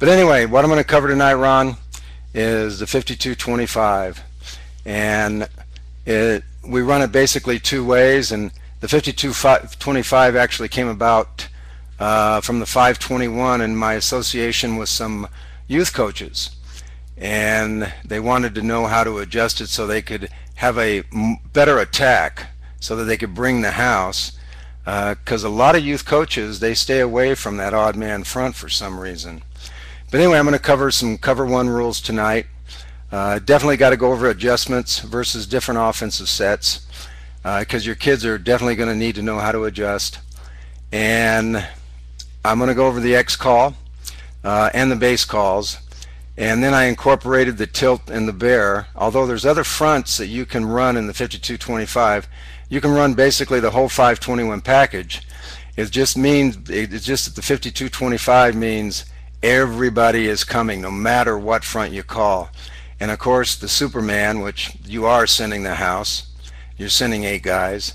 But anyway, what I'm going to cover tonight, Ron, is the 52-25, and we run it basically two ways, and the 52-25 actually came about from the 521 in my association with some youth coaches, and they wanted to know how to adjust it so they could have a better attack, so that they could bring the house, because a lot of youth coaches, they stay away from that odd man front for some reason. But anyway, I'm going to cover some cover one rules tonight. Definitely got to go over adjustments versus different offensive sets, because your kids are definitely going to need to know how to adjust. And I'm going to go over the X call and the base calls, and then I incorporated the tilt and the bear. Although there's other fronts that you can run in the 52-25, you can run basically the whole 521 package. It just that the 52-25 means everybody is coming, no matter what front you call. And of course, the Superman, which you are sending the house, you're sending 8 guys.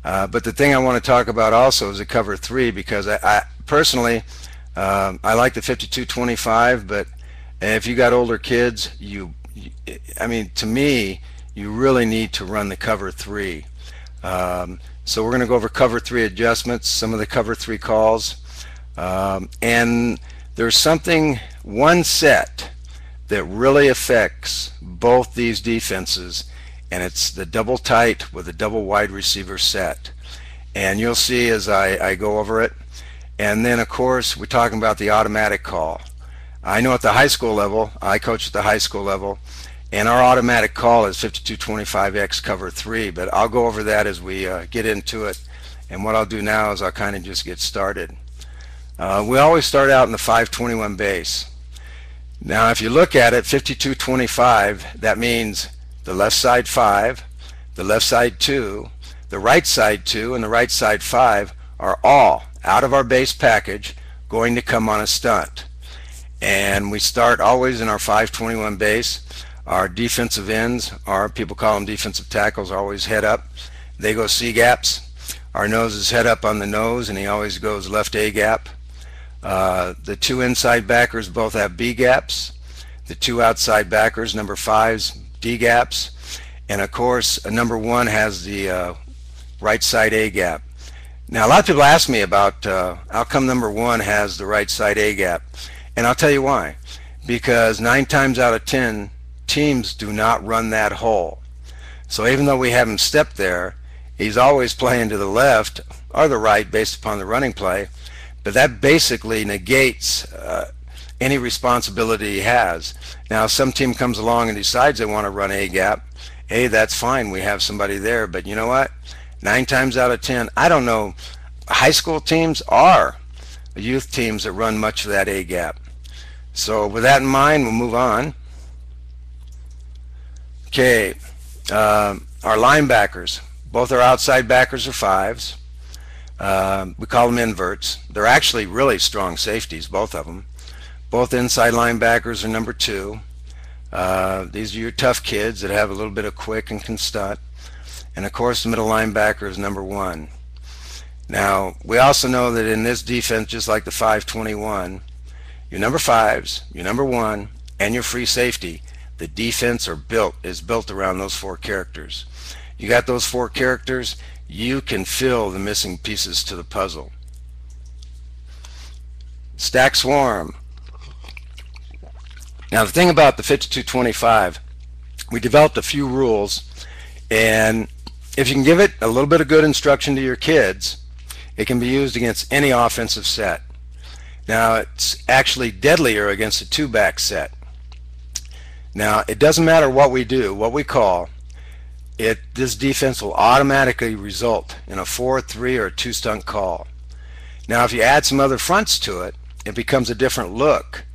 But the thing I want to talk about also is a cover 3, because I personally, I like the 52-25, but if you got older kids, I mean, to me, you really need to run the cover 3. So we're going to go over cover 3 adjustments, some of the cover 3 calls, and there's one set that really affects both these defenses, and it's the double tight with a double wide receiver set. And you'll see as I go over it. And then of course we're talking about the automatic call. I know at the high school level, I coach at the high school level, and our automatic call is 52-25X cover 3, but I'll go over that as we get into it. And what I'll do now is I'll kind of just get started. We always start out in the 521 base. Now if you look at it, 52-25, that means the left side 5, the left side 2, the right side 2, and the right side 5 are all out of our base package going to come on a stunt. And we start always in our 521 base. Our defensive ends, people call them defensive tackles, are always head up. They go C gaps. Our nose is head up on the nose, and he always goes left A gap. The 2 inside backers both have B gaps. The 2 outside backers, number 5s, D gaps. And of course, number 1 has the right side A gap. Now a lot of people ask me about how come number 1 has the right side A gap, and I'll tell you why. Because 9 times out of 10 teams do not run that hole. So even though we have him step there, he's always playing to the left or the right based upon the running play, but that basically negates any responsibility he has. Now some team comes along and decides they want to run A gap. Hey, that's fine, we have somebody there, but you know what? 9 times out of 10, I don't know, high school teams are youth teams that run much of that A gap. So with that in mind, we'll move on. Okay, our linebackers, both our outside backers are 5s. We call them inverts. They're actually really strong safeties, both of them. Both inside linebackers are number 2. These are your tough kids that have a little bit of quick and can stunt. And of course the middle linebacker is number 1. Now we also know that in this defense, just like the 521, your number 5s, your number 1, and your free safety, the defense is built around those 4 characters. You got those 4 characters, you can fill the missing pieces to the puzzle. Stack swarm. Now the thing about the 52-25, we developed a few rules, and if you can give it a little bit of good instruction to your kids, it can be used against any offensive set. Now it's actually deadlier against a 2-back set. Now it doesn't matter what we do, what we call it, this defense will automatically result in a 4-3 or a 2-stunt call. Now if you add some other fronts to it, it becomes a different look,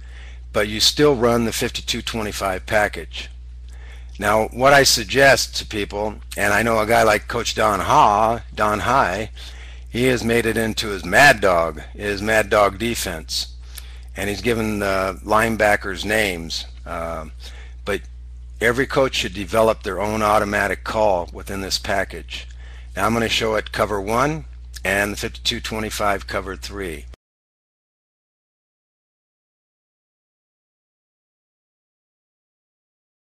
but you still run the 52-25 package. Now what I suggest to people, and I know a guy like Coach Don High, he has made it into his mad dog defense, and he's given the linebackers names, but every coach should develop their own automatic call within this package. Now I'm going to show it cover 1 and the 52-25 cover 3.